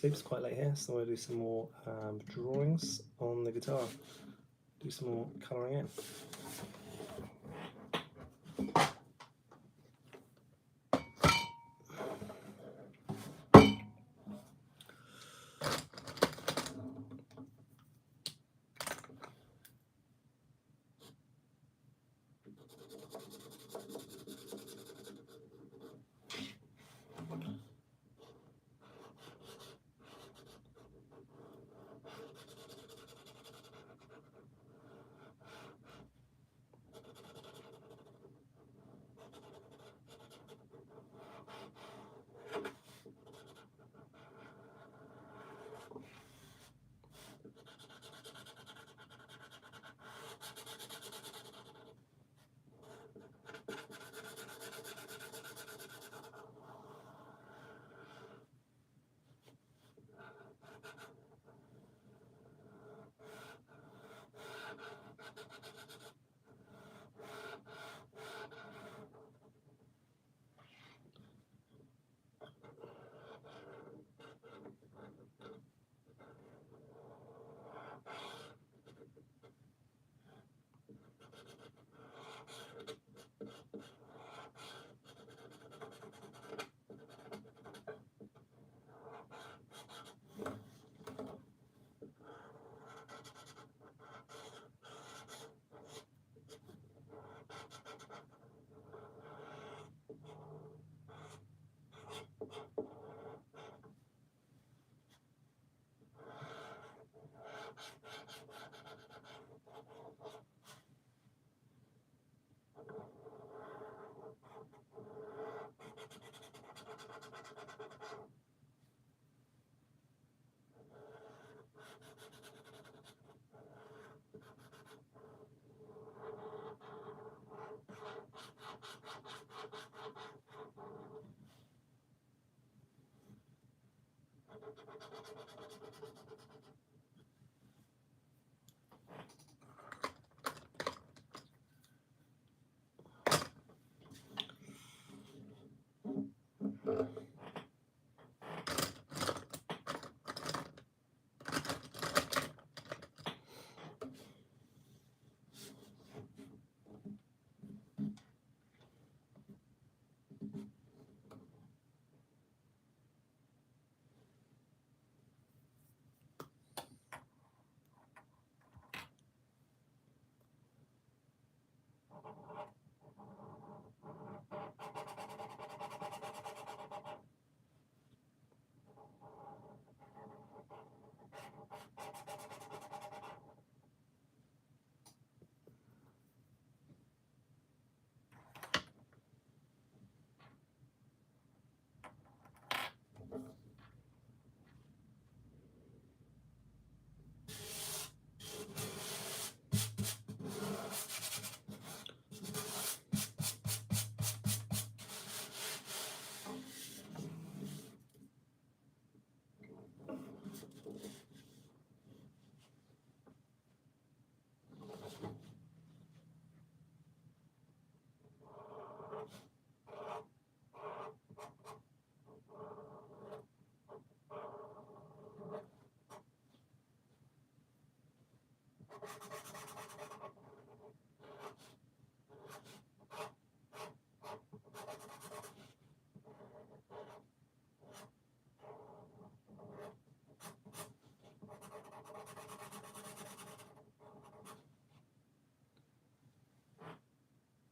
It's quite late here, so I'm going to do some more drawings on the guitar, do some more colouring in.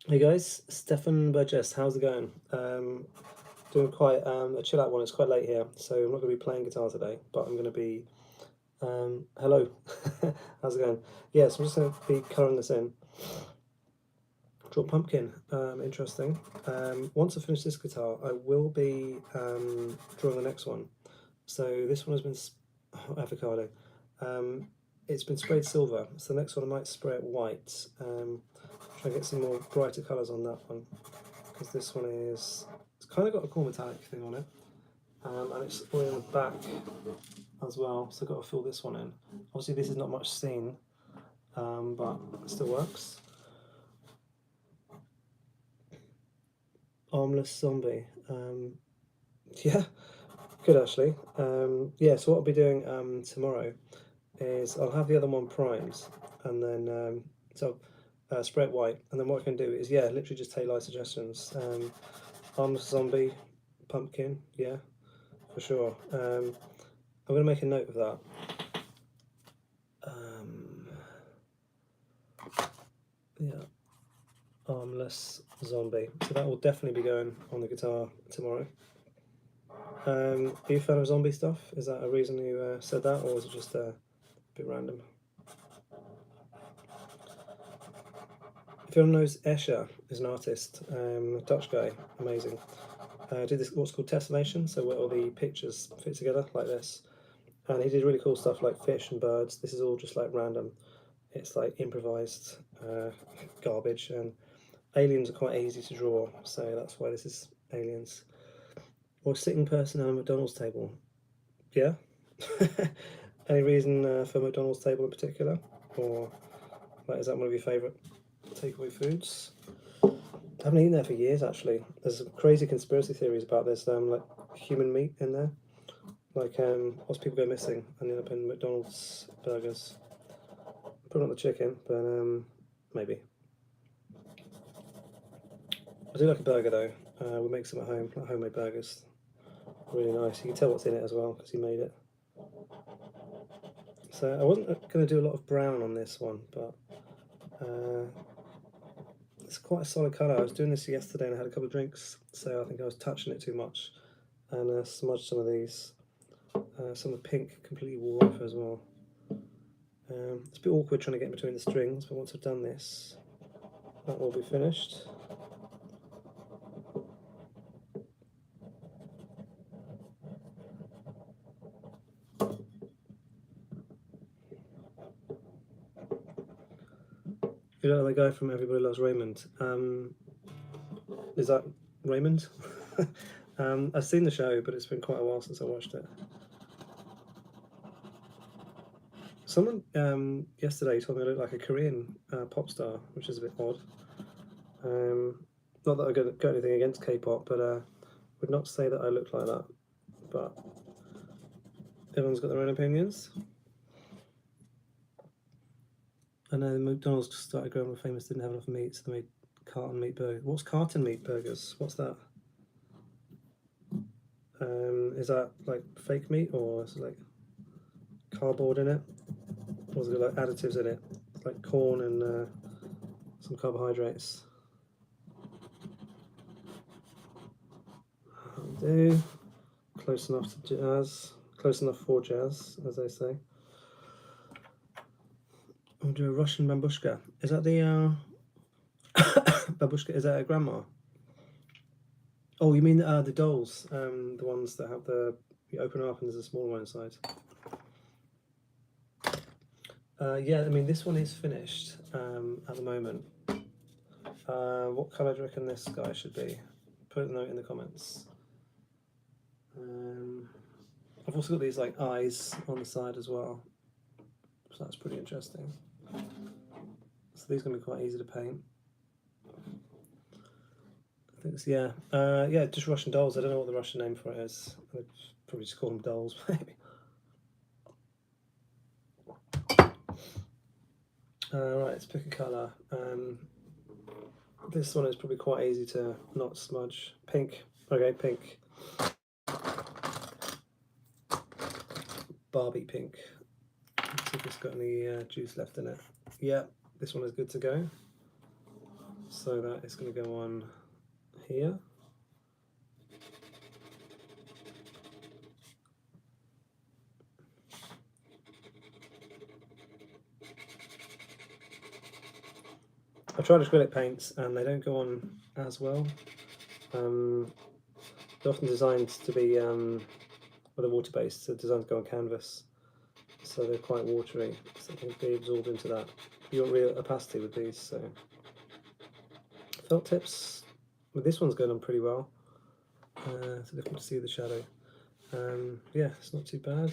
Hey guys, Stefan Burgess, how's it going? Doing quite a chill out one. It's quite late here, so I'm not going to be playing guitar today, but I'm going to be. Hello, how's it going? Yeah, so I'm just going to be colouring this in. Draw pumpkin, interesting. Once I finish this guitar, I will be drawing the next one. So this one has been avocado. It's been sprayed silver, so the next one I might spray it white. Try and get some more brighter colours on that one, because this one it's kind of got a cool metallic thing on it, and it's all in the back as well, so I've got to fill this one in. Obviously this is not much seen, but it still works. Armless zombie, yeah, Good actually. Yeah, so what I'll be doing tomorrow is I'll have the other one primed, and then spray it white, and then what I can do is literally just take light suggestions. Arms zombie, pumpkin, yeah, for sure. I'm gonna make a note of that. Yeah, armless zombie. So that will definitely be going on the guitar tomorrow. Are you a fan of zombie stuff? Is that a reason you said that, or was it just a bit random? If anyone knows Escher, is an artist, Dutch guy, amazing. Did this what's called tessellation, so where all the pictures fit together like this. And he did really cool stuff like fish and birds. This is all just like random. It's like improvised garbage, and aliens are quite easy to draw, so that's why this is aliens. Or a sitting person at a McDonald's table. Yeah? Any reason for McDonald's table in particular? Or like, is that one of your favourite takeaway foods? I haven't eaten there for years actually. There's some crazy conspiracy theories about this like human meat in there. Like lots of people go missing and end up in McDonald's burgers. Probably not the chicken, but maybe. I do like a burger though. We make some at home, like homemade burgers. Really nice. You can tell what's in it as well because he made it. So I wasn't going to do a lot of brown on this one, but it's quite a solid colour. I was doing this yesterday and I had a couple of drinks, so I think I was touching it too much and smudged some of these. Some of the pink completely wore off as well. It's a bit awkward trying to get in between the strings, but once I've done this, that will be finished. You know the guy from Everybody Loves Raymond? Is that Raymond? I've seen the show, but it's been quite a while since I watched it. Someone yesterday told me I look like a Korean pop star, which is a bit odd. Not that I've got anything against K-pop, but would not say that I look like that. But everyone's got their own opinions. I know McDonald's just started growing more famous, didn't have enough meat, so they made carton meat burgers. What's carton meat burgers? What's that? Is that like fake meat, or is it like cardboard in it? Or is it like additives in it? Like corn and some carbohydrates. Do close enough to jazz, close enough for jazz, as they say. I'll do a Russian babushka. Is that the babushka? Is that a grandma? Oh, you mean the dolls? The ones that have you open up and there's a small one inside. Yeah, I mean this one is finished at the moment. What colour do you reckon this guy should be? Put a note in the comments. I've also got these like eyes on the side as well, so that's pretty interesting. So these are going to be quite easy to paint. I think it's, yeah, just Russian dolls. I don't know what the Russian name for it is. I'd probably just call them dolls, maybe. Right, let's pick a colour. This one is probably quite easy to not smudge. Pink. Okay, pink. Barbie pink. Let's see if it's got any juice left in it. Yeah, this one is good to go. So that is going to go on here. I've tried acrylic paints and they don't go on as well. They're often designed to be, well, they're water-based, so they're designed to go on canvas. So they're quite watery, so they can be absorbed into that. You want real opacity with these, so. Felt tips, well, this one's going on pretty well. It's difficult to see the shadow. Yeah, it's not too bad.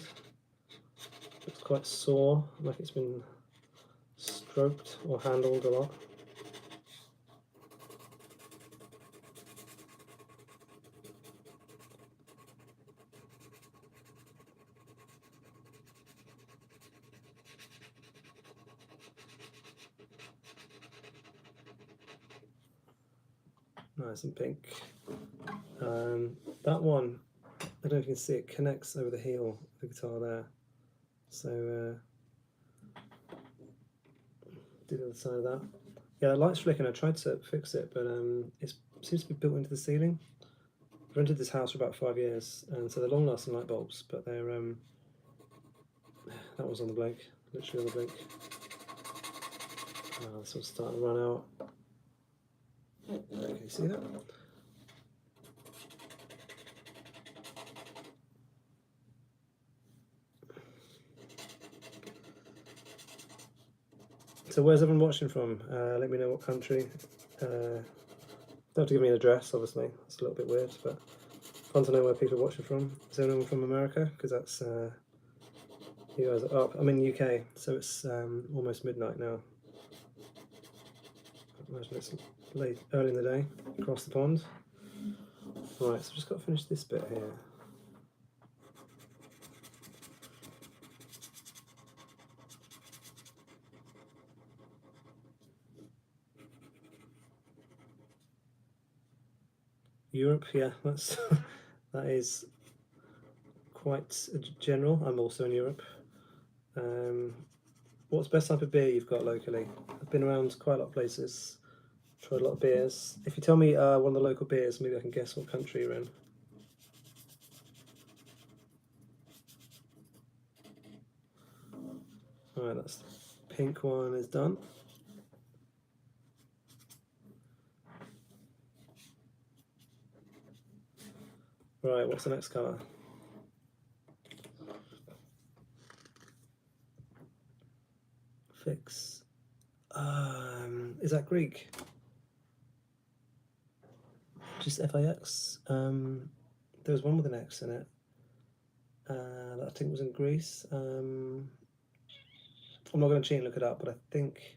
It's quite sore, like it's been stroked or handled a lot. Nice and pink. That one, I don't know if you can see it, connects over the heel of the guitar there. So do the other side of that. Yeah, the light's flickering. I tried to fix it, but it seems to be built into the ceiling. I've rented this house for about 5 years, and so they're long-lasting light bulbs, but they're that one's on the blink, literally on the blink. This one's starting to run out. Can you see that? So where's everyone watching from? Let me know what country. Don't have to give me an address, obviously. It's a little bit weird, but fun to know where people are watching from. Is anyone from America? Because that's you guys are up. I'm in the UK, so it's almost midnight now. I imagine it's late, early in the day, across the pond. Right, so I've just got to finish this bit here. Europe, yeah, that's that is quite general. I'm also in Europe. What's the best type of beer you've got locally? I've been around quite a lot of places, tried a lot of beers. If you tell me one of the local beers, maybe I can guess what country you're in. Alright, that's the pink one is done. Right, what's the next colour? Fix. Is that Greek? Just FIX. There was one with an X in it. That I think was in Greece. I'm not going to cheat and look it up, but I think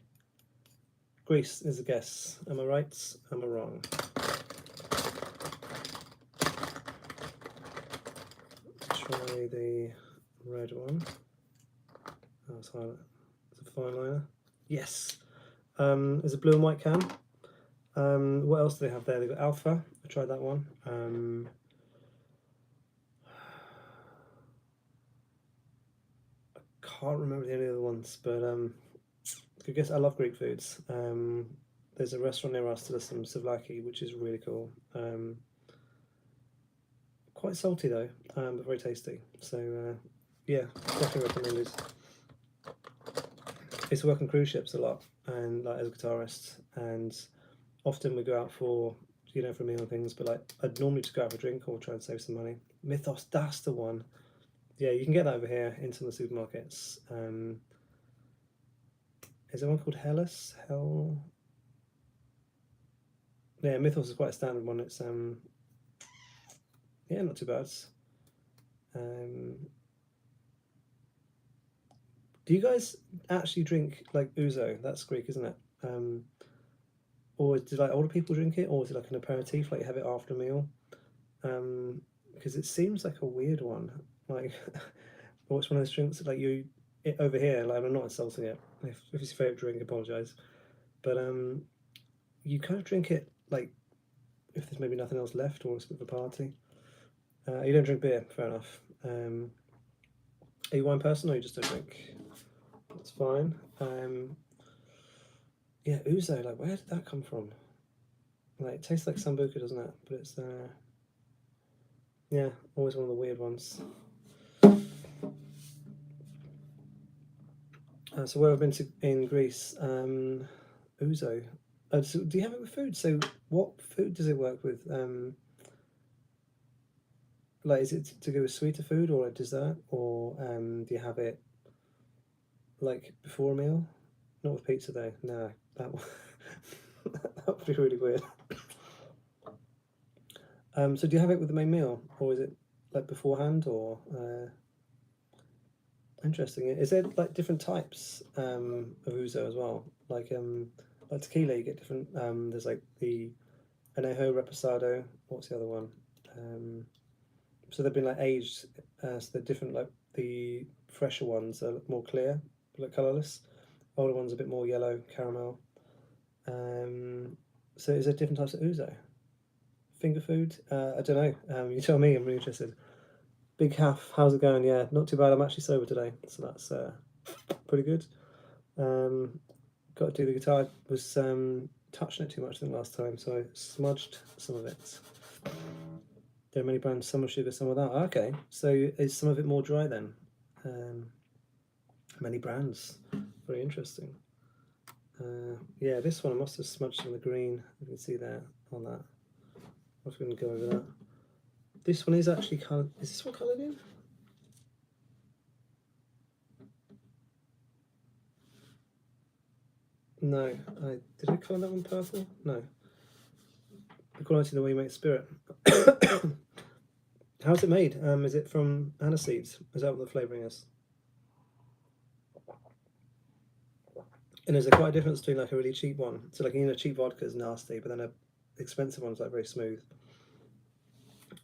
Greece is a guess. Am I right? Am I wrong? Try the red one. Oh, it's a fine liner. Yes. There's a blue and white can. What else do they have there? They've got Alpha. I tried that one. I can't remember the only other ones, but I guess I love Greek foods. There's a restaurant near us that does some souvlaki, which is really cool. Quite salty though, but very tasty. So yeah, definitely recommended. I used to work on cruise ships a lot, and like as a guitarist, and often we go out for for meal and things. But like I'd normally just go out for a drink or try and save some money. Mythos, that's the one. Yeah, you can get that over here in some of the supermarkets. Is there one called Hellas? Yeah, Mythos is quite a standard one. It's yeah, not too bad. Do you guys actually drink like ouzo? That's Greek, isn't it? Or do like older people drink it, or is it like an aperitif, like you have it after a meal? Because it seems like a weird one. Like, what's one of those drinks that, like over here? Like, I'm not insulting it. If it's your favorite drink, apologize. But you kind of drink it like if there's maybe nothing else left, or it's a bit of a party. You don't drink beer, fair enough. Are you a wine person, or you just don't drink? That's fine. Yeah, ouzo. Like, where did that come from? Like, it tastes like sambuca, doesn't it? But it's yeah, always one of the weird ones. So where I've been to in Greece, ouzo. So do you have it with food? So what food does it work with? Like, is it to go with sweeter food or a dessert, or do you have it like before a meal? Not with pizza though. No, that would be really weird. So do you have it with the main meal, or is it like beforehand, or interesting? Is there like different types of ouzo as well? Like tequila, you get different. There's like the anejo, reposado. What's the other one? So they've been like aged, so they're different. Like the fresher ones are more clear, like colorless. Older ones a bit more yellow, caramel. So is there different types of ouzo? finger food? I don't know. You tell me. I'm really interested. Big Half, how's it going? Yeah, not too bad. I'm actually sober today, so that's pretty good. Got to do the guitar. I was touching it too much, I think, last time, so I smudged some of it. There are many brands, some with sugar, some without. Okay, so is some of it more dry then? Many brands. Very interesting. Yeah, this one I must have smudged in the green. You can see there on that. I'm not going to go over that. This one is actually coloured. Is this one coloured in? No. Did I colour that one purple? No. The quality of the way you make spirit. How's it made? Is it from aniseeds? Is that what the flavouring is? And is there quite a difference between like a really cheap one? So like, cheap vodka is nasty, but then a expensive one's like very smooth.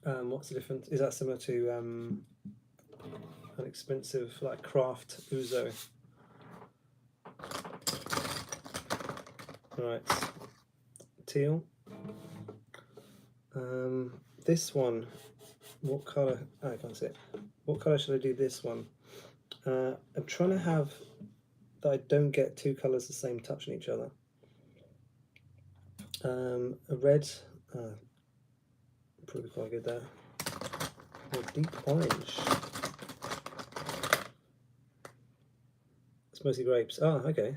What's the difference? Is that similar to an expensive like craft ouzo? Right, teal. This one, what colour? Oh, I can't see it. What colour should I do this one? I'm trying to have that I don't get two colours the same touching each other. A red, probably quite good there. A deep orange. It's mostly grapes. Ah, okay.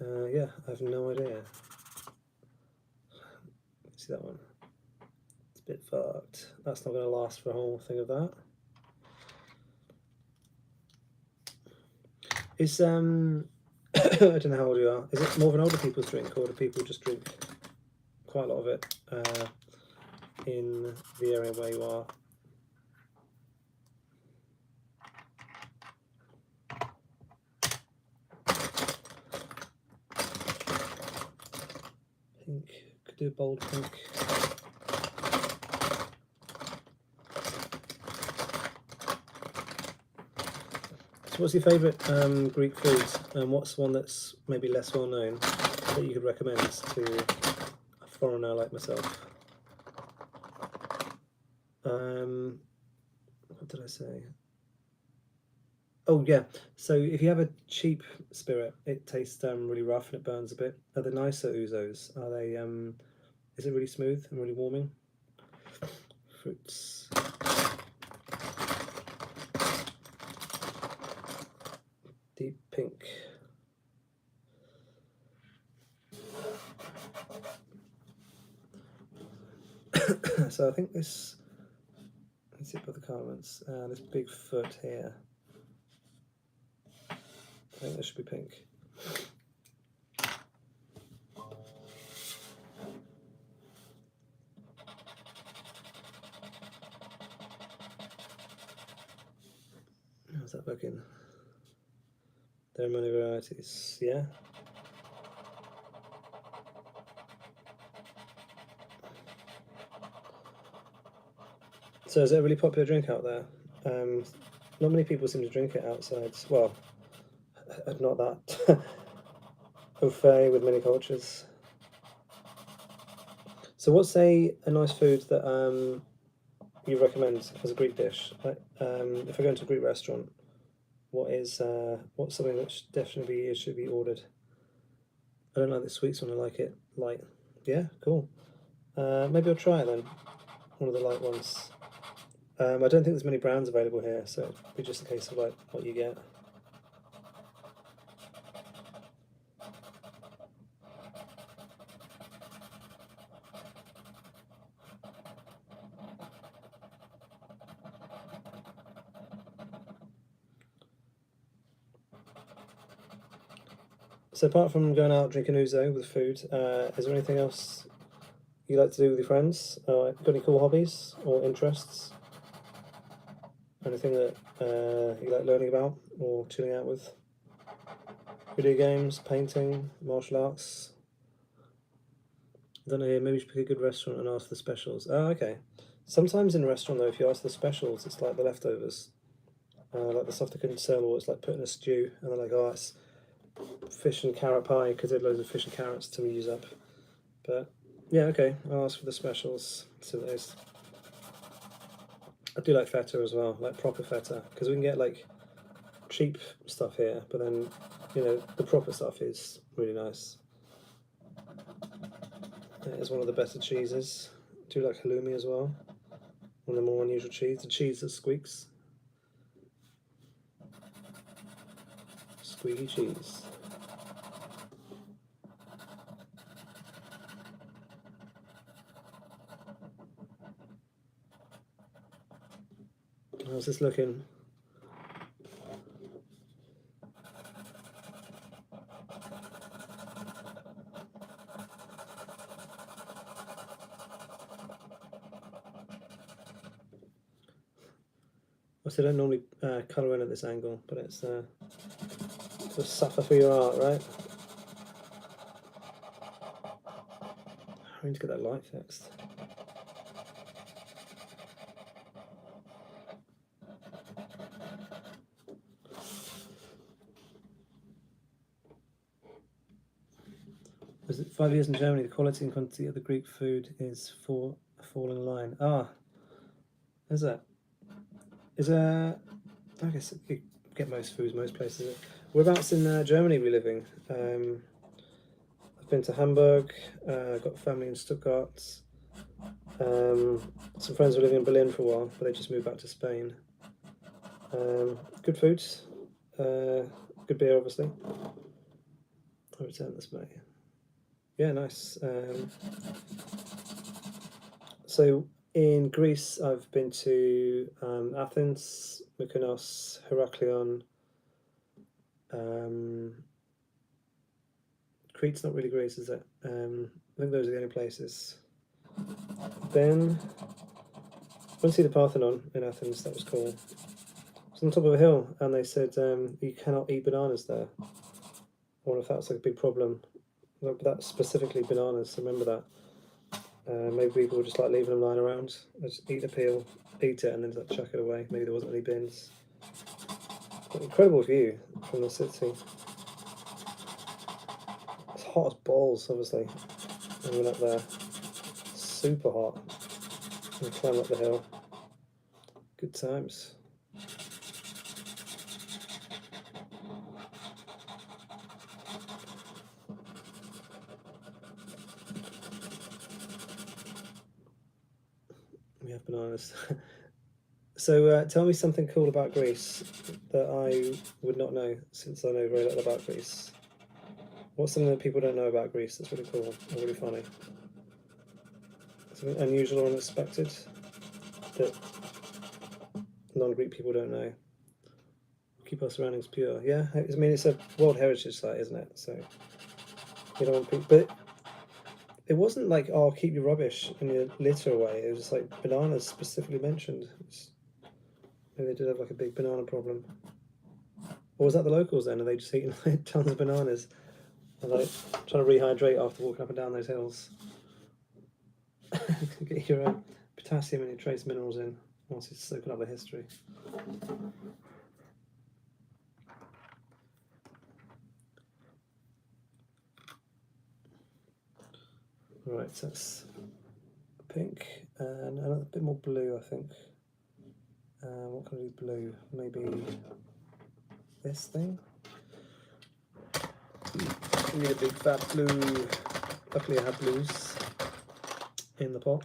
Yeah, I have no idea. See that one? It's a bit fucked. That's not going to last for a whole thing of that. Is I don't know how old you are. Is it more of an older people's drink, or do people just drink quite a lot of it in the area where you are? Pink. Could do a bold pink. So what's your favourite Greek foods, and what's one that's maybe less well known that you could recommend to a foreigner like myself? What did I say? Oh yeah. So if you have a cheap spirit, it tastes really rough and it burns a bit. Are the nicer ouzos? Are they? Is it really smooth and really warming? Fruits. Deep pink. So I think this. Let's see above the comments. This big foot here. I think this should be pink. How's that looking? There are many varieties. Yeah. So is it a really popular drink out there? Not many people seem to drink it outside. Well, not that au fait with many cultures. So what's a nice food that you recommend as a Greek dish? Like, if I go into a Greek restaurant, what's something that should be ordered? I don't like the sweets one. I like it light. Yeah, cool. Maybe I'll try it then. One of the light ones. I don't think there's many brands available here, so it'd be just a case of like what you get. So apart from going out drinking ouzo with food, is there anything else you like to do with your friends? Got any cool hobbies or interests? Anything that you like learning about or chilling out with? Video games, painting, martial arts? I don't know, maybe you should pick a good restaurant and ask for the specials. Oh, okay. Sometimes in a restaurant, though, if you ask the specials, it's like the leftovers. Like the stuff they couldn't sell, or it's like put in a stew, and they're like, oh, it's fish and carrot pie because they had loads of fish and carrots to use up. But Yeah, okay. I'll ask for the specials. So those. I do like feta as well, like proper feta, because we can get like cheap stuff here, but then the proper stuff is really nice. It is one of the better cheeses. I do like halloumi as well. One of the more unusual cheese. The cheese that squeaks. Squeaky cheese. How's this looking? I don't normally colour in at this angle, but it's to suffer for your art, right? I need to get that light fixed. Was it 5 years in Germany? The quality and quantity of the Greek food is for a falling line. Ah, is it? Is I guess you get most foods most places. Whereabouts in Germany are we living? I've been to Hamburg. I've got family in Stuttgart. Some friends were living in Berlin for a while, but they just moved back to Spain. Good foods. Good beer, obviously. I return this May. Yeah, nice. So in Greece, I've been to Athens, Mykonos, Heraklion. Crete's not really Greece, is it? I think those are the only places. Then I went to see the Parthenon in Athens. That was cool. It's on top of a hill, and they said you cannot eat bananas there. I wonder if that's like a big problem. That's specifically bananas. Remember that. Maybe people were just like leaving them lying around. They just eat the peel, eat it, and then just chuck it away. Maybe there wasn't any bins. But incredible view from the city. It's hot as balls, obviously. And we went up there. Super hot. And climb up the hill. Good times. We have bananas. So tell me something cool about Greece that I would not know, since I know very little about Greece. What's something that people don't know about Greece that's really cool or really funny? Something unusual or unexpected that non-Greek people don't know. Keep our surroundings pure. Yeah, I mean it's a World Heritage Site, isn't it? So you don't want people, but it wasn't like, oh, keep your rubbish and your litter away. It was just like bananas specifically mentioned. Maybe they did have like a big banana problem. Or was that the locals then? Are they just eating like tons of bananas and like trying to rehydrate after walking up and down those hills? Get your potassium and your trace minerals in once it's soaking up the history. Right, so that's pink and a bit more blue, I think. What can I do blue? Maybe this thing. We need a big fat blue. Luckily I have blues in the pot.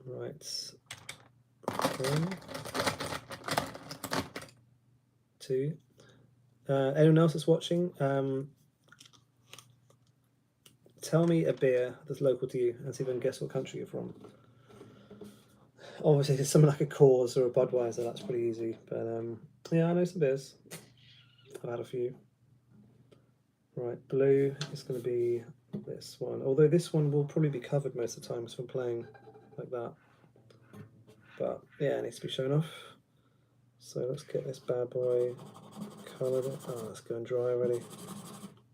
Right. 1, 2. Anyone else that's watching, tell me a beer that's local to you and see if I can guess what country you're from. Obviously, if it's something like a Coors or a Budweiser, that's pretty easy. But yeah, I know some beers. I've had a few. Right, blue is going to be this one. Although this one will probably be covered most of the time because I'm playing like that. But yeah, it needs to be shown off. So let's get this bad boy coloured. Oh, it's going dry already.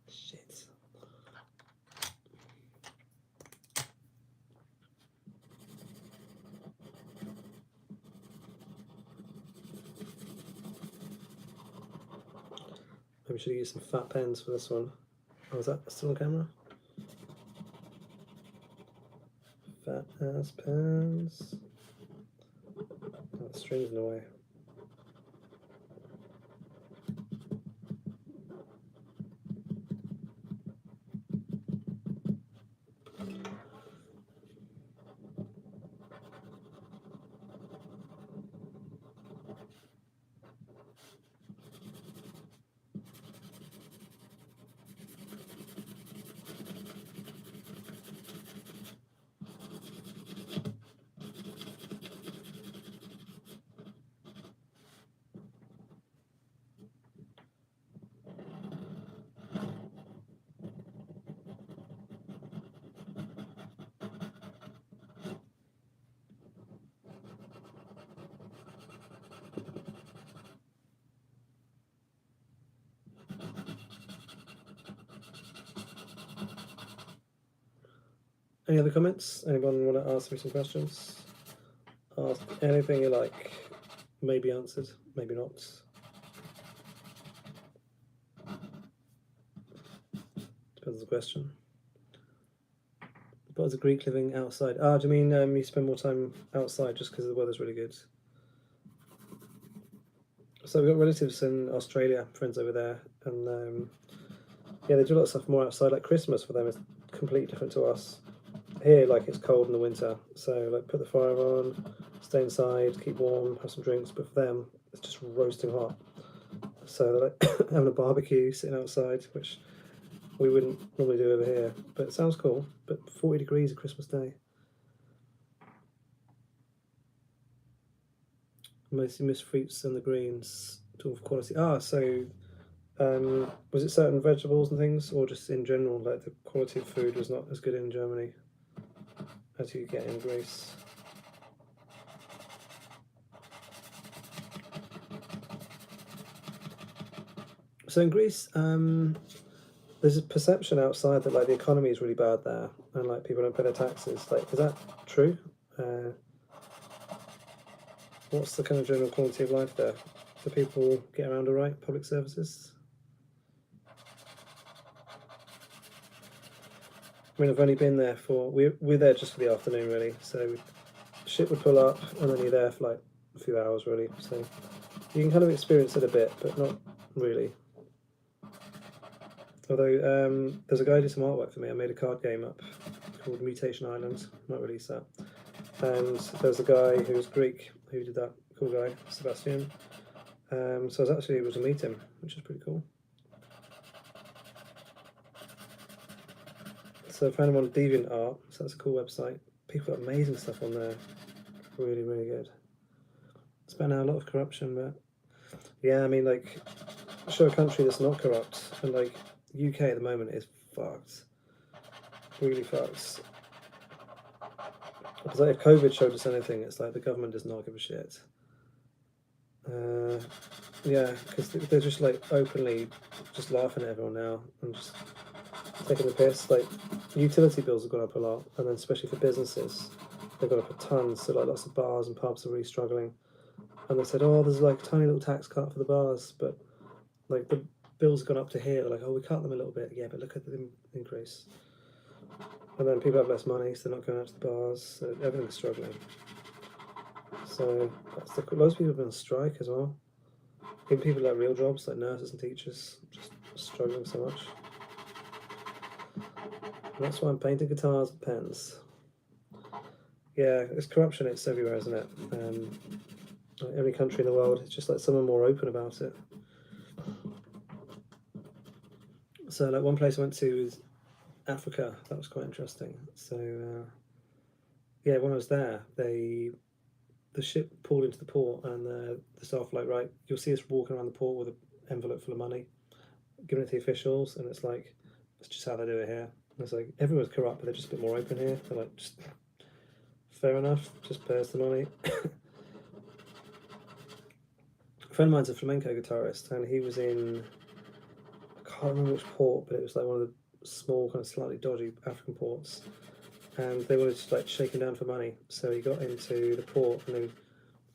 Shit. Maybe should use some fat pens for this one. Oh, is that still on camera? Fat ass pens. Oh, the string's in the way. Any other comments? Anyone want to ask me some questions? Ask anything you like. Maybe answered, maybe not. Depends on the question. But as a Greek living outside. Ah, do you mean you spend more time outside just because the weather's really good? So we've got relatives in Australia, friends over there, and yeah, they do a lot of stuff more outside. Like Christmas for them is completely different to us. Here, like it's cold in the winter, so like put the fire on, stay inside, keep warm, have some drinks. But for them, it's just roasting hot. So they're like having a barbecue, sitting outside, which we wouldn't normally do over here. But it sounds cool. But 40 degrees on Christmas Day. Mostly miss fruits and the greens, to of quality. Ah, so was it certain vegetables and things, or just in general, like the quality of food was not as good in Germany as you get in Greece? So in Greece, there's a perception outside that like the economy is really bad there, and like people don't pay their taxes. Like, is that true? What's the kind of general quality of life there? Do people get around all right? Public services? I mean, I've only been there for we're there just for the afternoon, really. So ship would pull up, and then you're there for like a few hours, really. So you can kind of experience it a bit, but not really. Although there's a guy who did some artwork for me. I made a card game up called Mutation Island. Might release that. And there's a guy who was Greek who did that. Cool guy, Sebastian. So I was actually able to meet him, which is pretty cool. So I found him on DeviantArt, so that's a cool website. People got amazing stuff on there. Really, really good. It's been a lot of corruption, but yeah, I mean, like, show a country that's not corrupt, and like UK at the moment is fucked. Really fucked. Because like, if COVID showed us anything, it's like the government does not give a shit. Yeah, because they're just like openly just laughing at everyone now and just taking the piss. Like utility bills have gone up a lot, and then especially for businesses, they've gone up a ton. So like lots of bars and pubs are really struggling. And they said, oh, there's like a tiny little tax cut for the bars, but like the bills have gone up to here. They're like, oh, we cut them a little bit. Yeah, but look at the increase. And then people have less money, so they're not going out to the bars. So everything's struggling. So that's loads of people have been on strike as well. Even people like real jobs, like nurses and teachers, just struggling so much. And that's why I'm painting guitars with pens. Yeah, it's corruption. It's everywhere, isn't it? Like every country in the world, it's just like someone more open about it. So, like one place I went to was Africa. That was quite interesting. So, yeah, when I was there, the ship pulled into the port, and the staff were like, right, you'll see us walking around the port with an envelope full of money, giving it to the officials, and it's like, it's just how they do it here. And it's like everyone's corrupt, but they're just a bit more open here. They're like, just fair enough, just pay us the money. A friend of mine's a flamenco guitarist, and he was in, I can't remember which port, but it was like one of the small, kind of slightly dodgy African ports. And they wanted to like shake him down for money, so he got into the port, and then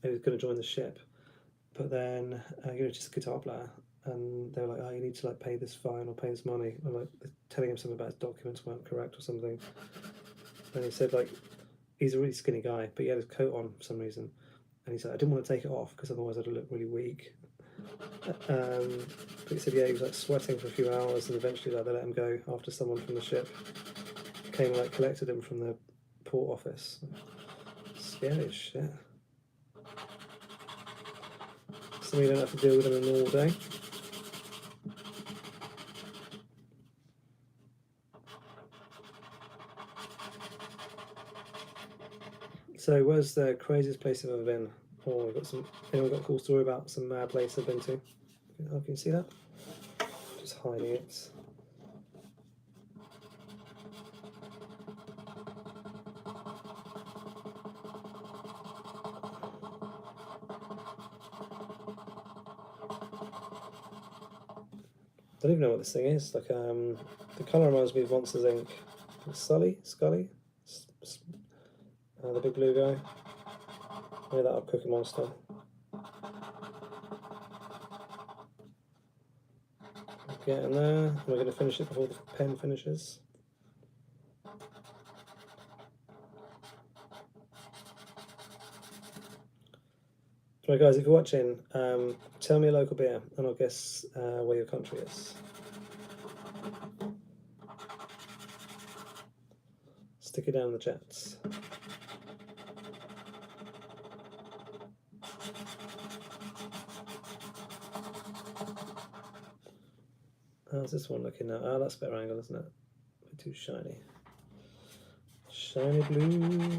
he was going to join the ship. But then he was just a guitar player, and they were like, "Oh, you need to like pay this fine or pay this money," and like telling him something about his documents weren't correct or something. And he said like he's a really skinny guy, but he had his coat on for some reason, and he said I didn't want to take it off because otherwise I'd look really weak. But he said he was like sweating for a few hours, and eventually like they let him go after someone from the ship came and like collected him from the port office. Scary as shit. So you don't have to deal with them in a normal day. So where's the craziest place I've ever been? Oh, anyone got a cool story about some mad place I've been to? Oh, can you see that? Just hiding it. I don't even know what this thing is. Like, the colour reminds me of Monsters Inc. Scully? The big blue guy. Maybe that'll Cookie Monster. Getting there. We're going to finish it before the pen finishes. Right, guys, if you're watching, tell me a local beer and I'll guess where your country is. Stick it down in the chats. How's this one looking now? Ah, that's a better angle, isn't it? A bit too shiny. Shiny blue.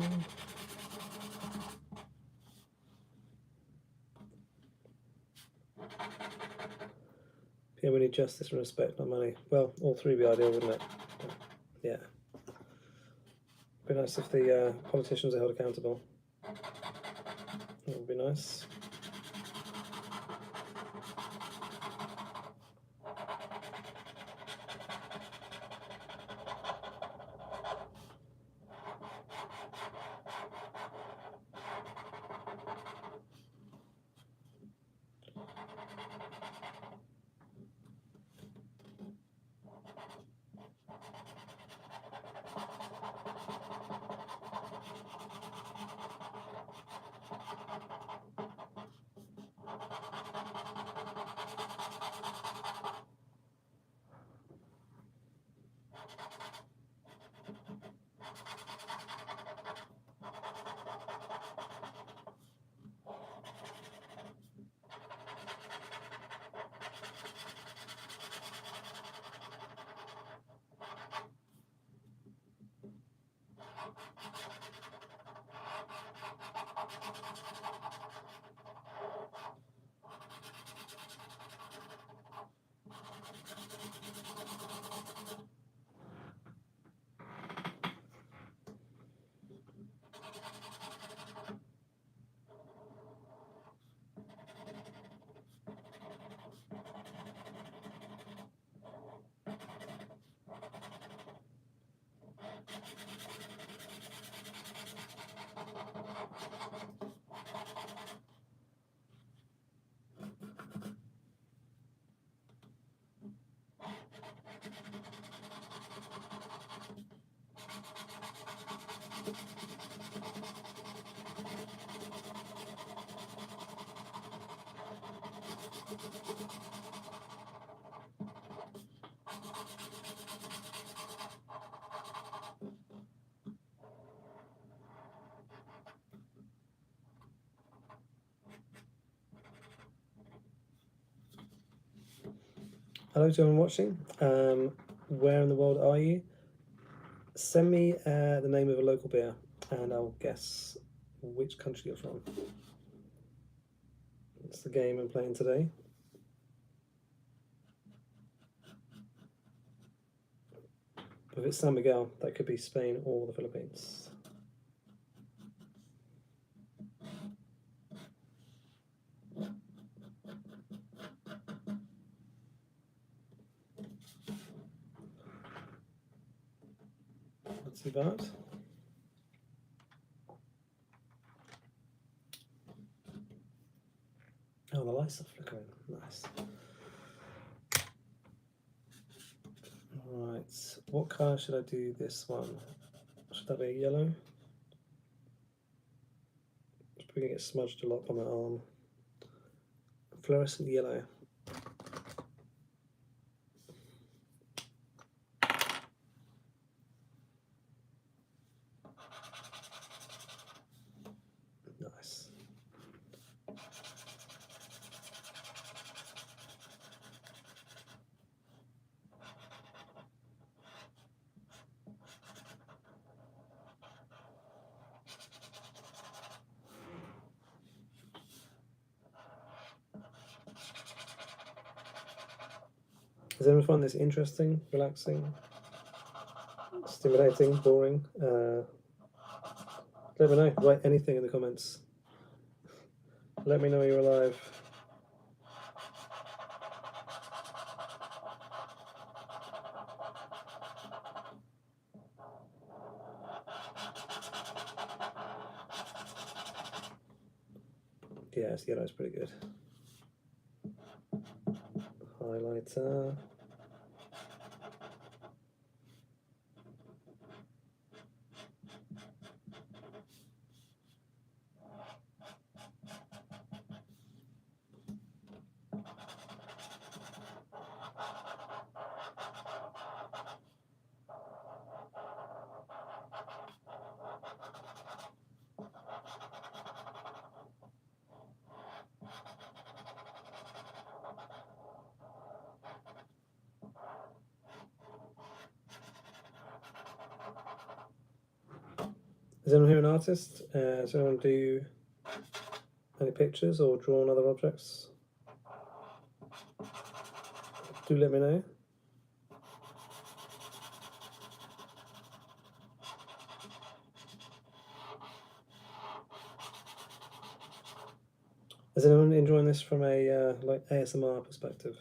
Yeah, we need justice and respect, not money. Well, all three would be ideal, wouldn't it? But, yeah. Be nice if the politicians are held accountable. That would be nice. Hello to everyone watching. Where in the world are you? Send me the name of a local beer and I'll guess which country you're from. That's the game I'm playing today. If it's San Miguel, that could be Spain or the Philippines. Not too bad. Oh, the lights are flickering. Nice. Right, what colour should I do this one? Should that be yellow? It's probably gonna get smudged a lot on my arm. Fluorescent yellow. Nice. Does anyone find this interesting, relaxing, stimulating, boring? Let me know. Write anything in the comments. Let me know you're alive. Yes, yellow's pretty good. Highlighter. Is anyone here an artist? Does anyone do any pictures or draw on other objects? Do let me know. Is anyone enjoying this from a like ASMR perspective?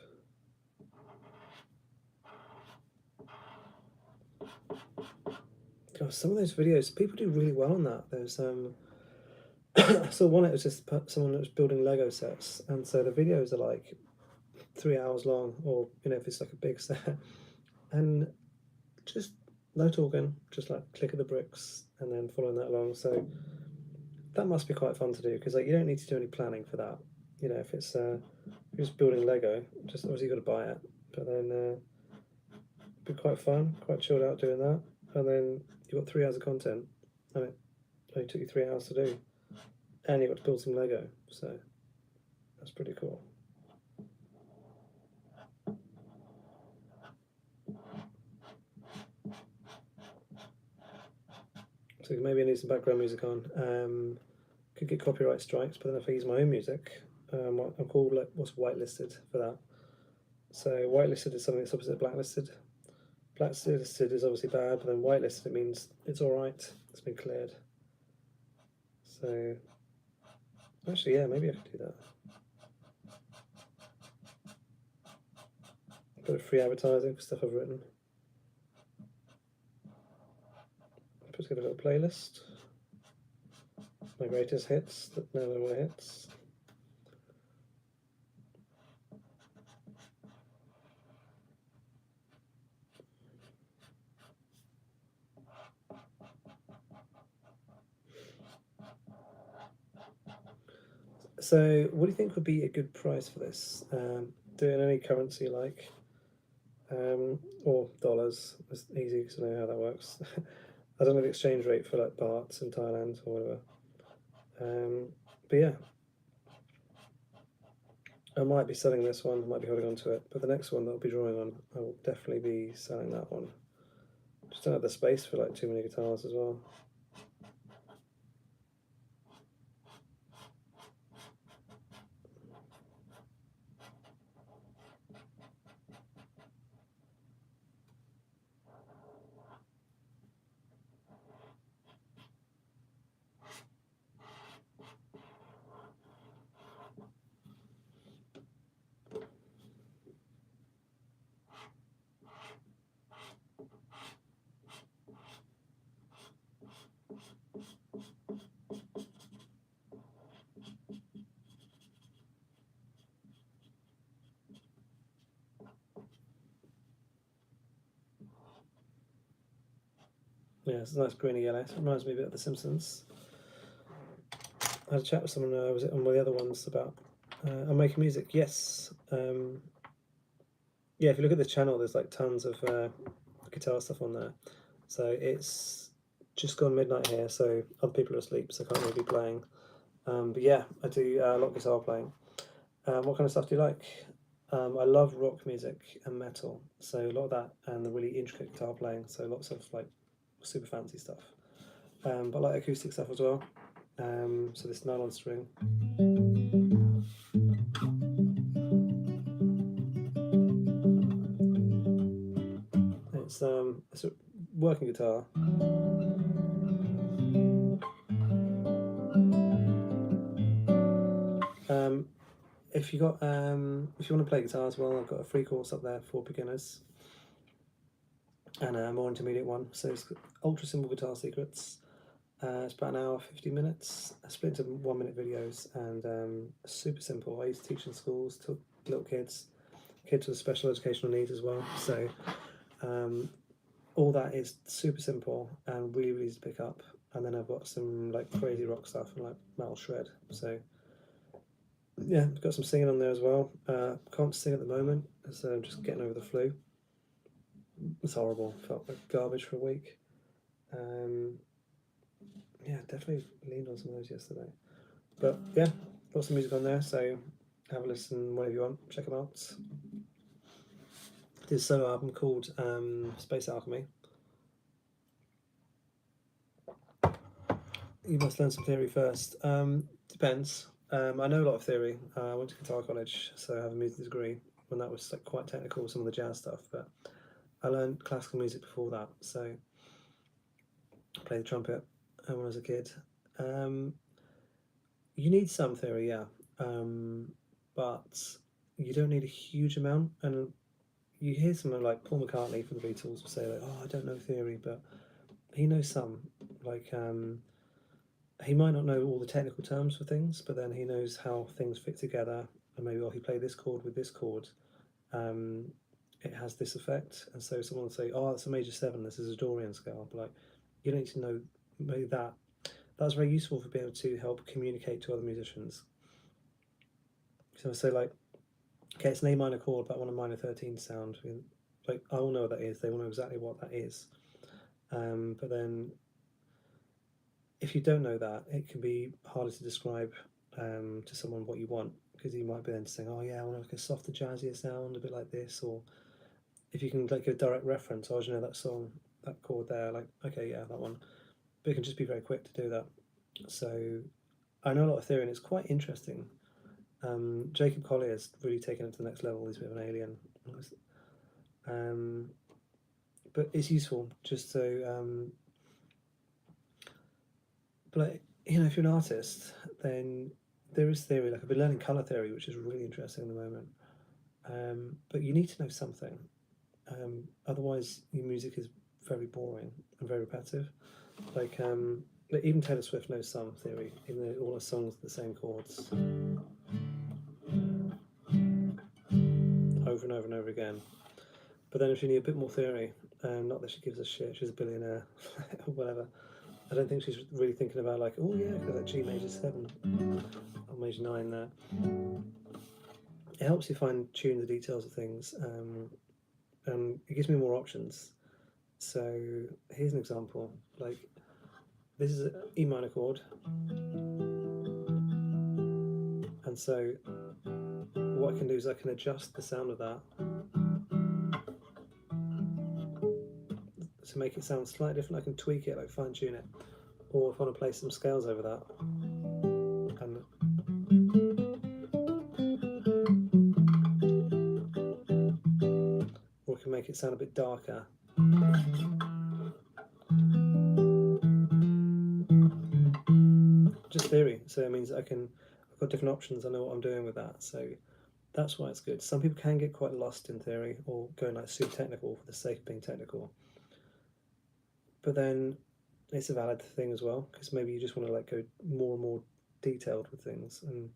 God, some of those videos, people do really well on that. There's I saw one. It was just someone that was building Lego sets, and so the videos are like 3 hours long, or if it's like a big set, and just no talking, just like click of the bricks and then following that along. So that must be quite fun to do because like you don't need to do any planning for that. If it's you're just building Lego, just obviously you got to buy it, but then be quite fun, quite chilled out doing that, and then you've got 3 hours of content, and it only took you 3 hours to do, and you got to build some Lego, so that's pretty cool. So maybe I need some background music on. Could get copyright strikes, but then if I use my own music, I'm called like what's whitelisted for that. So whitelisted is something that's opposite of blacklisted. Blacklisted is obviously bad, but then whitelisted means it's all right. It's been cleared. So actually, yeah, maybe I could do that. A bit of free advertising for stuff I've written. Put together a little playlist. My greatest hits, no more hits. So, what do you think would be a good price for this? Do it in any currency you like, or dollars. It's easy because I know how that works. I don't know the exchange rate for like bahts in Thailand or whatever. But yeah, I might be selling this one. I might be holding on to it. But the next one that I'll be drawing on, I will definitely be selling that one. Just don't have the space for like too many guitars as well. Yeah, it's a nice greeny yellow. It reminds me a bit of The Simpsons. I had a chat with someone, was it on one of the other ones, about I'm making music. Yes. Yeah, if you look at the channel, there's like tons of guitar stuff on there. So it's just gone midnight here, so other people are asleep, so I can't really be playing. But yeah, I do a lot of guitar playing. What kind of stuff do you like? I love rock music and metal, so a lot of that, and the really intricate guitar playing, so lots of like super fancy stuff. But I like acoustic stuff as well. So this nylon string. It's a working guitar. If you want to play guitar as well, I've got a free course up there for beginners, and a more intermediate one. So it's Ultra Simple Guitar Secrets. It's about an hour, 50 minutes. I split into 1 minute videos, and super simple. I used to teach in schools to little kids with special educational needs as well. So all that is super simple and really, really easy to pick up. And then I've got some like crazy rock stuff and like metal shred. So yeah, I've got some singing on there as well. Can't sing at the moment, so I'm just getting over the flu. It's horrible. Felt like garbage for a week. Yeah, definitely leaned on some of those yesterday. But yeah, lots of music on there, so have a listen whenever you want. Check them out. There's a solo album called Space Alchemy. You must learn some theory first. Depends. I know a lot of theory. I went to guitar college, so I have a music degree. When that was like quite technical, some of the jazz stuff, but I learned classical music before that. So I played the trumpet when I was a kid. You need some theory, yeah, but you don't need a huge amount. And you hear someone like Paul McCartney from the Beatles will say like, "Oh, I don't know theory," but he knows some. Like he might not know all the technical terms for things, but then he knows how things fit together. And maybe, oh, he played this chord with this chord. It has this effect. And so someone will say, oh, it's a major 7, this is a Dorian scale. But like, you don't need to know maybe that. That's very useful for being able to help communicate to other musicians. So I say like, okay, it's an A minor chord, but I want a minor 13 sound. Like, I will know what that is. They will know exactly what that is. But then if you don't know that, it can be harder to describe to someone what you want, because you might be then saying, oh yeah, I want like a softer, jazzier sound, a bit like this. Or if you can like give a direct reference, oh, you know that song, that chord there, like, okay, yeah, that one. But it can just be very quick to do that. So I know a lot of theory, and it's quite interesting. Jacob Collier's really taken it to the next level. He's a bit of an alien. But it's useful just so but like, you know, if you're an artist, then there is theory. Like I've been learning color theory, which is really interesting at the moment. But you need to know something. Otherwise, your music is very boring and very repetitive. Like even Taylor Swift knows some theory, even though all her songs are the same chords over and over and over again. But then if you need a bit more theory, not that she gives a shit, she's a billionaire or whatever. I don't think she's really thinking about like, oh yeah, because that G major 7 or major 9 there. It helps you fine tune the details of things, and it gives me more options. So here's an example. Like this is an E minor chord, and so what I can do is I can adjust the sound of that to make it sound slightly different. I can tweak it, like fine tune it, or if I want to play some scales over that, and or I can make it sound a bit darker. Just theory. So it means I've got different options. I know what I'm doing with that. So that's why it's good. Some people can get quite lost in theory or going like super technical for the sake of being technical. But then it's a valid thing as well, because maybe you just want to like go more and more detailed with things and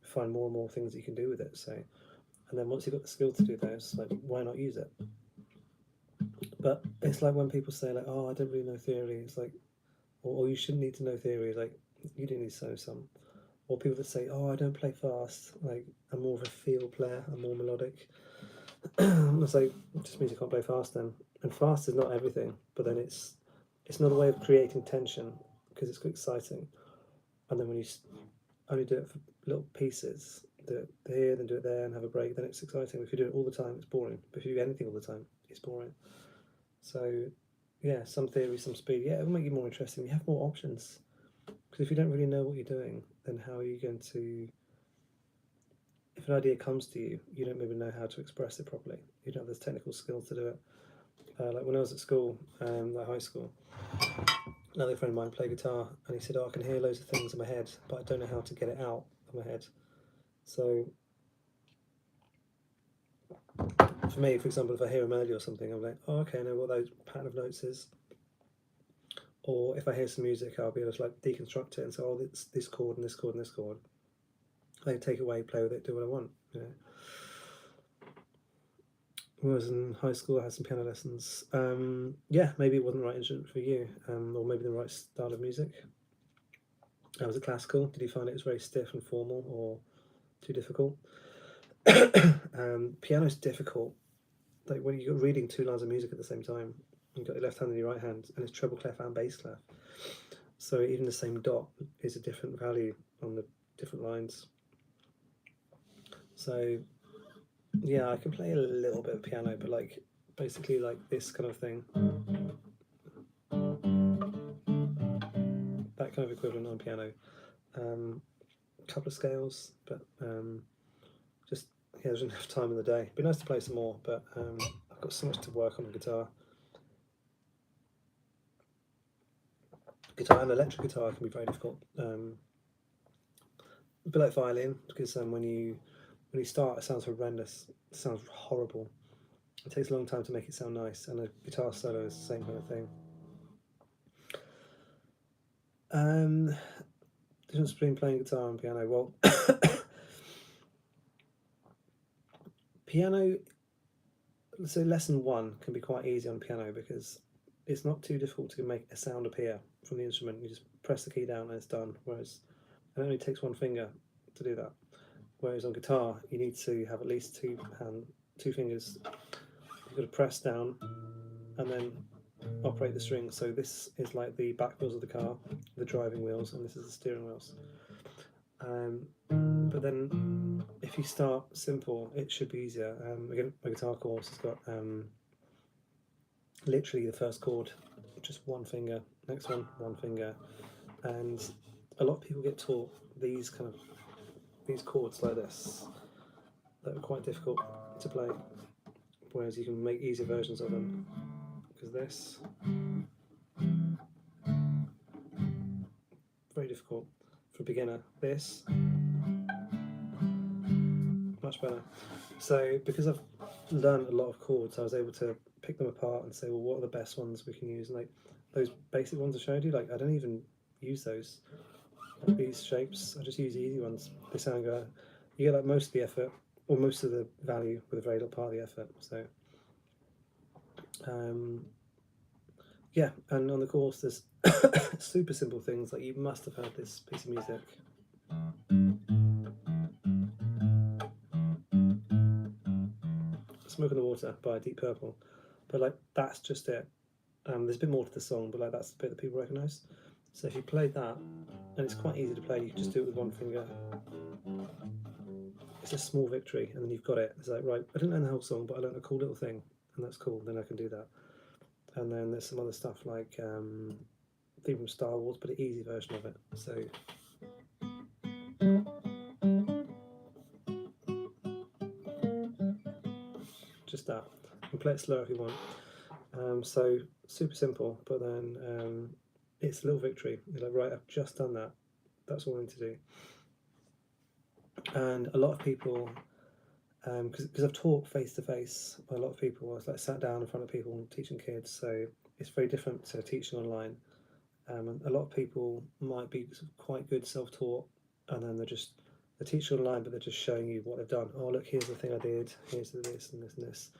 find more and more things you can do with it. So, and then once you've got the skill to do those, like why not use it? But it's like when people say like, "Oh, I don't really know theory." It's like, or you shouldn't need to know theory. It's like you do need to know some. Or people that say, "Oh, I don't play fast. Like I'm more of a feel player. I'm more melodic." It's like it just means you can't play fast then. And fast is not everything, but then it's not a way of creating tension because it's quite exciting. And then when you only do it for little pieces, do it here, then do it there, and have a break, then it's exciting. If you do it all the time, it's boring. But if you do anything all the time, it's boring. So, yeah, some theory, some speed. Yeah, it will make you more interesting. You have more options. Because if you don't really know what you're doing, then how are you going to? If an idea comes to you, you don't maybe know how to express it properly. You don't have the technical skills to do it. Like when I was at school, like high school, another friend of mine played guitar, and he said, "Oh, I can hear loads of things in my head, but I don't know how to get it out of my head." So for me, for example, if I hear a melody or something, I'm like, "Oh, okay, I know what those pattern of notes is." Or if I hear some music, I'll be able to like deconstruct it and say, "Oh, it's this chord and this chord and this chord." I can take it away, play with it, do what I want. You know. When I was in high school, I had some piano lessons. Yeah, maybe it wasn't the right instrument for you, or maybe the right style of music. Was it classical? Did you find it was very stiff and formal, or too difficult? Piano's difficult. Like when you're reading two lines of music at the same time, you've got your left hand and your right hand, and it's treble clef and bass clef. So even the same dot is a different value on the different lines. So yeah, I can play a little bit of piano, but like basically like this kind of thing. That kind of equivalent on piano. A couple of scales, but just yeah, there's enough time in the day. It'd be nice to play some more, but I've got so much to work on the guitar. Guitar and electric guitar can be very difficult. A bit like violin, because when you start, it sounds horrendous. It sounds horrible. It takes a long time to make it sound nice, and a guitar solo is the same kind of thing. Difference between playing guitar and piano. Well, piano. So lesson one can be quite easy on piano because it's not too difficult to make a sound appear from the instrument. You just press the key down and it's done. Whereas it only takes one finger to do that. Whereas on guitar, you need to have at least two fingers. You've got to press down and then operate the strings. So this is like the back wheels of the car, the driving wheels, and this is the steering wheels. But then if you start simple, it should be easier. Again, my guitar course has got literally the first chord, just one finger, next one finger, and a lot of people get taught these chords like this that are quite difficult to play, whereas you can make easier versions of them. Because this very difficult for a beginner. This much better. So because I've learned a lot of chords, I was able to pick them apart and say, well, what are the best ones we can use? And like those basic ones I showed you, like I don't even use those. Like these shapes, I just use the easy ones. They sound good. You get like most of the effort, or most of the value with a very little part of the effort. So, yeah, and on the course there's super simple things like you must have heard this piece of music. Smoke on the Water by Deep Purple. But like that's just it. There's a bit more to the song, but like that's the bit that people recognise. So if you played that, and it's quite easy to play, you can just do it with one finger. It's a small victory, and then you've got it. It's like, right, I didn't learn the whole song, but I learned a cool little thing, and that's cool. Then I can do that. And then there's some other stuff like theme from Star Wars, but an easy version of it. So just that. You can play it slow if you want. So super simple, but then it's a little victory. You're like, right, I've just done that. That's all I need to do. And a lot of people, because I've taught face to face, a lot of people, I was like sat down in front of people teaching kids, so it's very different to teaching online. And a lot of people might be quite good self-taught, and then they're teaching online, but they're just showing you what they've done. Oh, look, here's the thing I did. Here's this and this and this.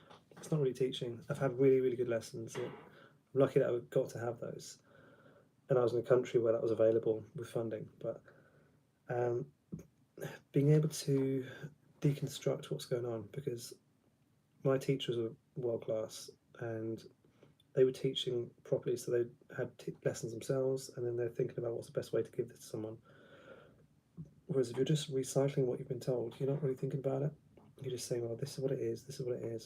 It's not really teaching. I've had really, really good lessons. I'm lucky that I got to have those. And I was in a country where that was available with funding. But being able to deconstruct what's going on, because my teachers were world class and they were teaching properly, so they had lessons themselves, and then they're thinking about what's the best way to give this to someone. Whereas if you're just recycling what you've been told, you're not really thinking about it. You're just saying, well, this is what it is,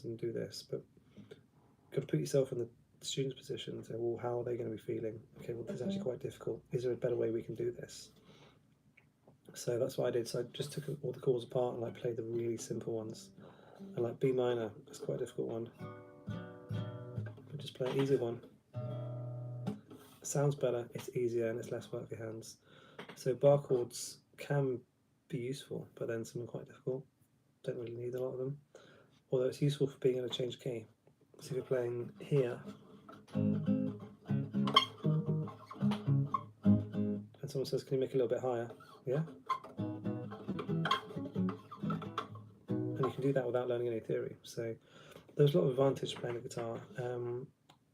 and do this. But you've got to put yourself in the student's position and say, well, how are they going to be feeling? Okay, well, this is actually quite difficult. Is there a better way we can do this? So that's what I did. So I just took all the chords apart and like played the really simple ones. And like B minor, that's quite a difficult one. But just play an easy one. It sounds better, it's easier, and it's less work for your hands. So bar chords can be useful, but then some are quite difficult. Don't really need a lot of them. Although it's useful for being able to change key. So if you're playing here, and someone says, can you make it a little bit higher? Yeah? And you can do that without learning any theory. So there's a lot of advantage to playing the guitar.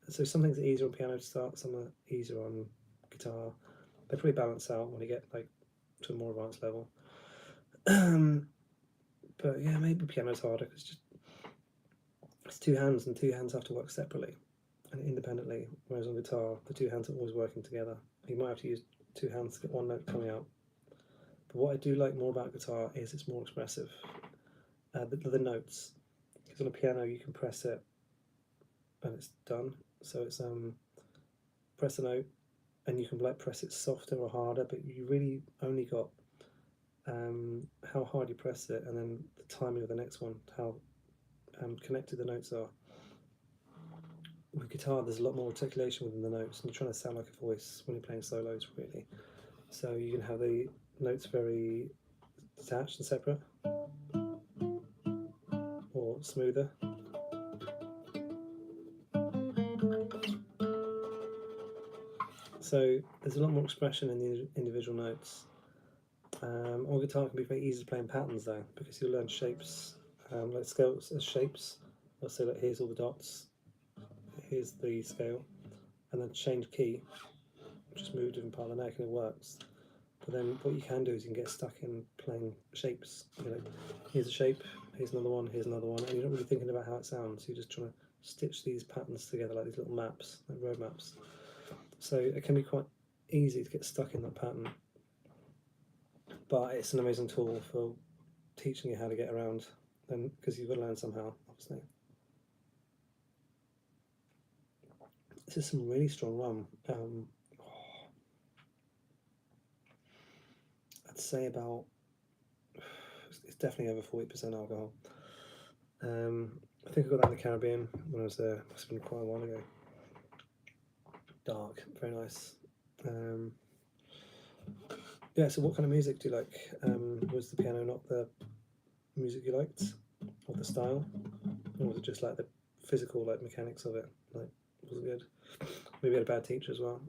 So some things are easier on piano to start, some are easier on guitar. They probably balance out when you get like to a more advanced level. But yeah, maybe piano's harder because it's two hands, and two hands have to work separately and independently. Whereas on guitar, the two hands are always working together. You might have to use two hands to get one note coming out. But what I do like more about guitar is it's more expressive. The notes, because on a piano you can press it and it's done. So it's press a note, and you can like press it softer or harder, but you really only got how hard you press it, and then the timing of the next one, how connected the notes are. With guitar, there's a lot more articulation within the notes, and you're trying to sound like a voice when you're playing solos, really. So you can have the notes very detached and separate, or smoother. So there's a lot more expression in the individual notes. On guitar, it can be very easy to play in patterns though, because you learn shapes, like scales as shapes. I'll say that here's all the dots, here's the scale, and then change key, just move a different part of the neck and it works. But then what you can do is you can get stuck in playing shapes. You know, here's a shape, here's another one, and you're not really thinking about how it sounds. You're just trying to stitch these patterns together like these little maps, like road maps. So it can be quite easy to get stuck in that pattern. But it's an amazing tool for teaching you how to get around, and because you've got to learn somehow, obviously. This is some really strong rum. I'd say about, it's definitely over 40% alcohol. I think I got that in the Caribbean when I was there. Must have been quite a while ago. Dark, very nice. Yeah, so what kind of music do you like? Was the piano not the music you liked, or the style, or was it just like the physical, like mechanics of it? Like, was it good? Maybe you had a bad teacher as well,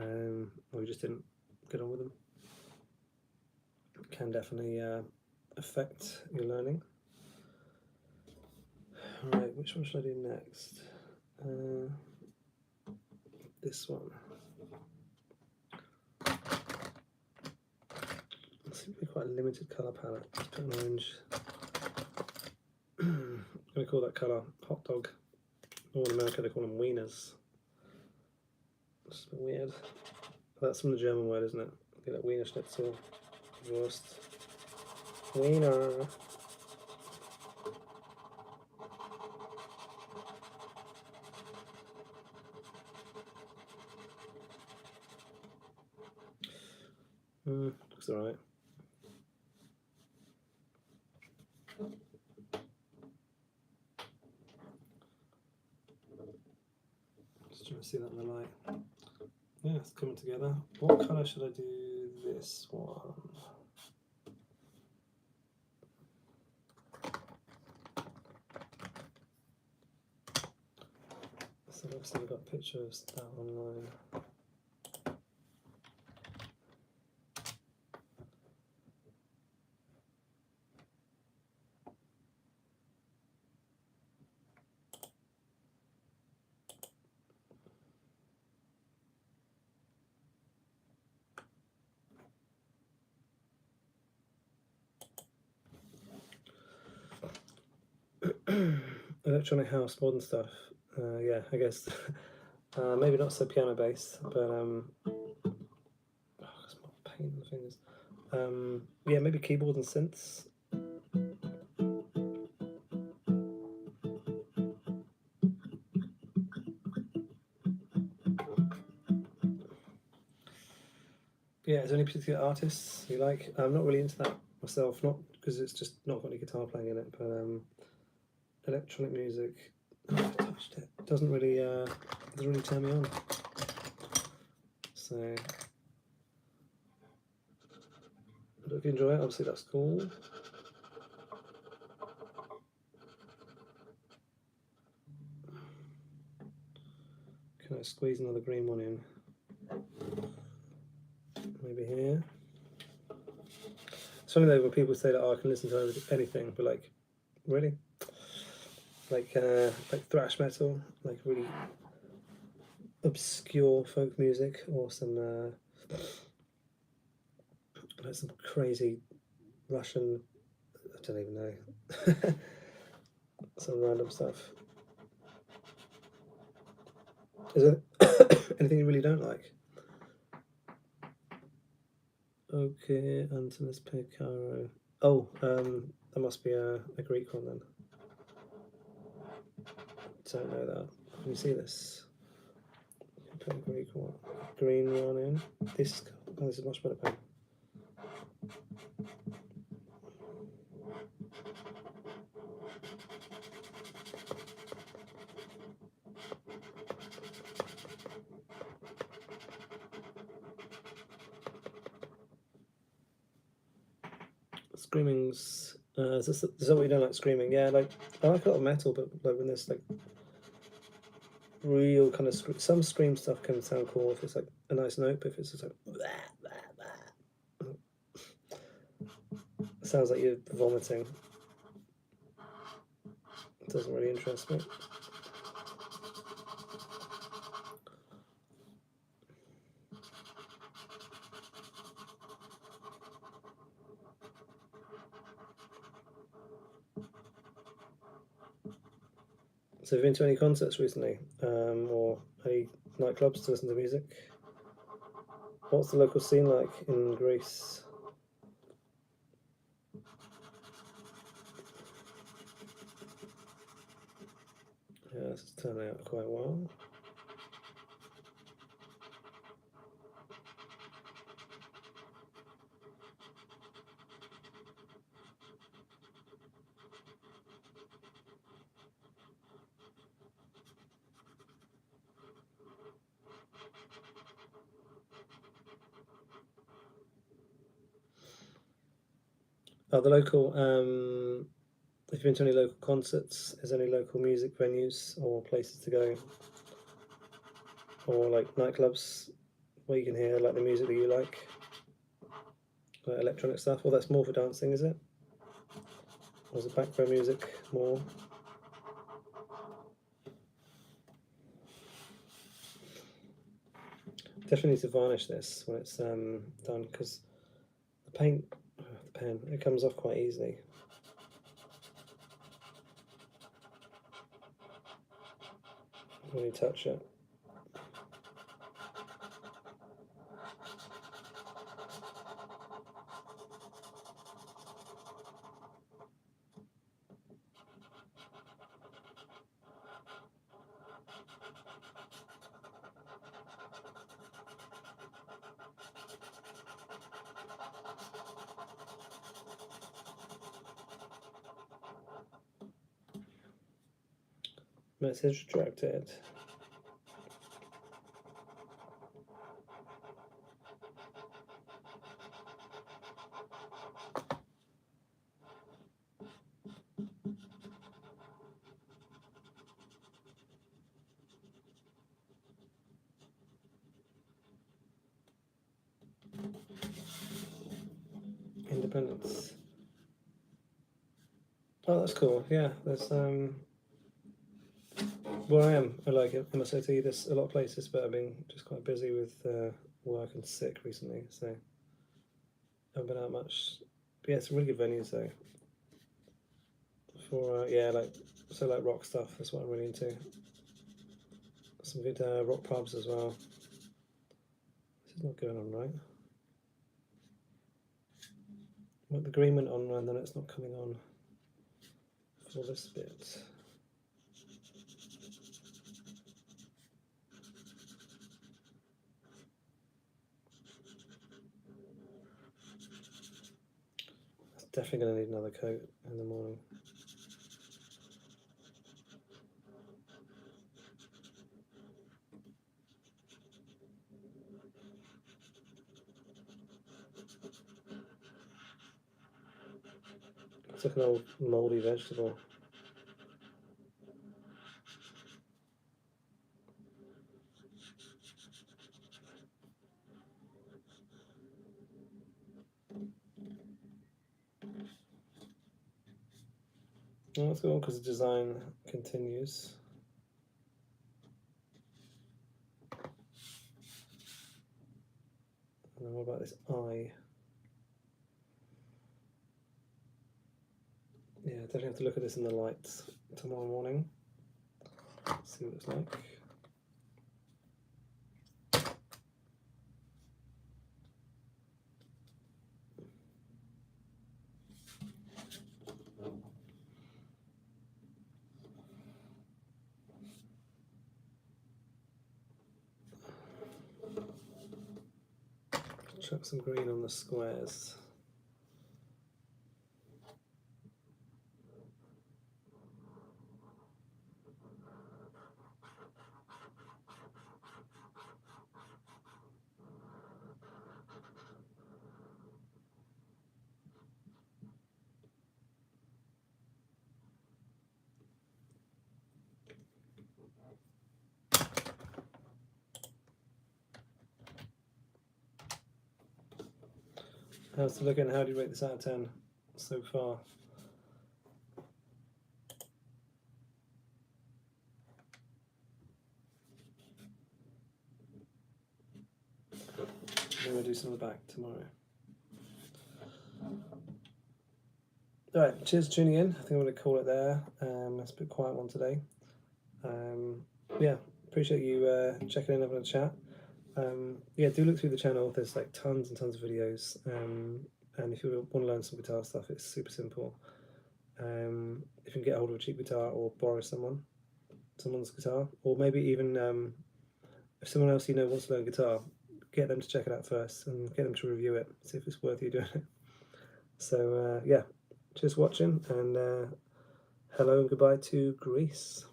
or you just didn't get on with them. It can definitely affect your learning. Alright, which one should I do next? This one. It's quite a limited colour palette. Let's put an orange. I'm going to call that colour hot dog. Or in America they call them wieners. It's a bit weird. That's from the German word, isn't it? Like Wiener Schnitzel, Wurst, Wiener. Looks alright. Just trying to see that in the light. Yeah, it's coming together. What colour should I do this one? So obviously we've got pictures of that online. electronic house, modern stuff. Yeah, I guess maybe not so piano based, but oh, it's my pain in the fingers. Yeah, maybe keyboard and synths. Yeah, is there any particular artists you like? I'm not really into that myself, not because it's just not got any guitar playing in it, but electronic music. Oh, I touched it. Doesn't really turn me on. So, but if you enjoy it, obviously that's cool. Can I squeeze another green one in? Maybe here. It's funny though when people say that, oh, I can listen to anything, but like, really? Like thrash metal, like really obscure folk music, or some like some crazy Russian, I don't even know, some random stuff. Is there anything you really don't like? Okay, Antonis Pecaro. Oh, that must be a Greek one then. Don't know that. Can you see this? Put a Greek one, green one in. This, oh, this is much better pen. Screaming's. Is that what you don't like? Screaming? Yeah, like I like a lot of metal, but like when there's like real kind of some scream stuff can sound cool if it's like a nice note, but if it's just like it sounds like you're vomiting. It doesn't really interest me. So, have you been to any concerts recently, or any nightclubs to listen to music? What's the local scene like in Greece? Yeah, this is turning out quite well. Oh, the local. Have you been to any local concerts? Is there any local music venues or places to go, or like nightclubs where you can hear like the music that you like electronic stuff? Well, that's more for dancing, is it? Or is it background music more? Definitely need to varnish this when it's done, because the paint, the pen, it comes off quite easily. When you touch it. Message directed. Independence. Oh, that's cool. Yeah, there's where I am. I like it. MSOT. There's a lot of places, but I've been just quite busy with work and sick recently, so I haven't been out much. But yeah, it's really good venues though. For yeah, like So like rock stuff, that's what I'm really into. Some good rock pubs as well. This is not going on right. What the green went on and then it's not coming on for this bit. Definitely going to need another coat in the morning. It's like an old mouldy vegetable. Oh, that's cool because the design continues. And then what about this eye? Yeah, definitely have to look at this in the lights tomorrow morning. See what it's like. Chuck some green on the squares. How's it looking? How do you rate this out of 10 so far? Then we'll do some of the back tomorrow. Alright, cheers for tuning in. I think I'm going to call it there. It's a bit quiet one today. Yeah, appreciate you checking in, having a chat. Yeah, do look through the channel. There's like tons and tons of videos. And if you want to learn some guitar stuff, it's super simple. If you can get hold of a cheap guitar or borrow someone's guitar, or maybe even if someone else you know wants to learn guitar, get them to check it out first and get them to review it, see if it's worth you doing it. So yeah, cheers for watching, and hello and goodbye to Greece.